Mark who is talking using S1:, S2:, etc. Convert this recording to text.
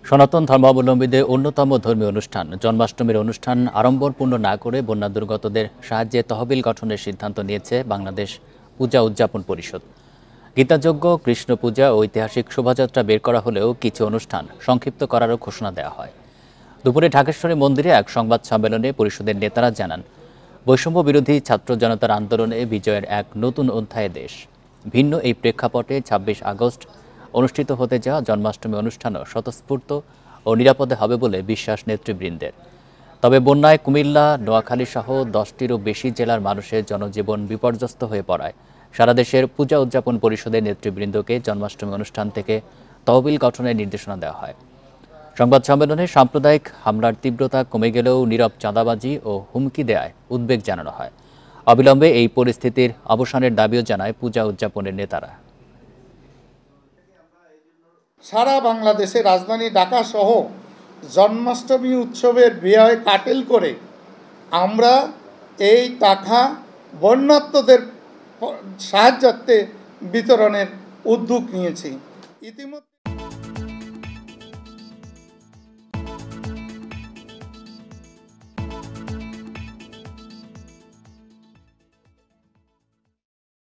S1: সনাতন ধর্মাবলম্বীদের অন্যতম ধর্মীয় অনুষ্ঠান জন্মাষ্টমীর অনুষ্ঠান আড়ম্বরপূর্ণ না করে বন্যা দুর্গতদের সাহায্যে তহবিল গঠনের সিদ্ধান্ত নিয়েছে বাংলাদেশ পূজা উদযাপন পরিষদ। গীতাযজ্ঞ, কৃষ্ণ পূজা ও ঐতিহাসিক শোভাযাত্রা বের করা হলেও কিছু অনুষ্ঠান সংক্ষিপ্ত করারও ঘোষণা দেওয়া হয়। দুপুরে ঢাকেশ্বরী মন্দিরে এক সংবাদ সম্মেলনে পরিষদের নেতারা জানান, বৈষম্য বিরোধী ছাত্র জনতার আন্দোলনে বিজয়ের এক নতুন অধ্যায়ে দেশ। ভিন্ন এই প্রেক্ষাপটে ২৬ আগস্ট অনুষ্ঠিত হতে যাওয়া জন্মাষ্টমী অনুষ্ঠানও স্বতঃস্ফূর্ত ও নিরাপদে হবে বলে বিশ্বাস নেতৃবৃন্দের। তবে বন্যায় কুমিল্লা, নোয়াখালী সহ ১০টিরও বেশি জেলার মানুষের জনজীবন বিপর্যস্ত হয়ে পড়ায় সারা দেশের পূজা উদযাপন পরিষদের নেতৃবৃন্দকে জন্মাষ্টমী অনুষ্ঠান থেকে তহবিল গঠনের নির্দেশনা দেওয়া হয়। সংবাদ সম্মেলনে সাম্প্রদায়িক হামলার তীব্রতা কমে গেলেও নীরব চাঁদাবাজি ও হুমকি দেয়ায় উদ্বেগ জানানো হয়। অবিলম্বে এই পরিস্থিতির অবসানের দাবিও জানায় পূজা উদযাপনের নেতারা।
S2: সারা বাংলাদেশে রাজধানী ঢাকা সহ জন্মাষ্টমী উৎসবের ব্যয় কাটেল করে আমরা এই টাকা বন্যার্তদের সাহায্যার্থে বিতরণের উদ্যোগ নিয়েছি। ইতিমধ্যে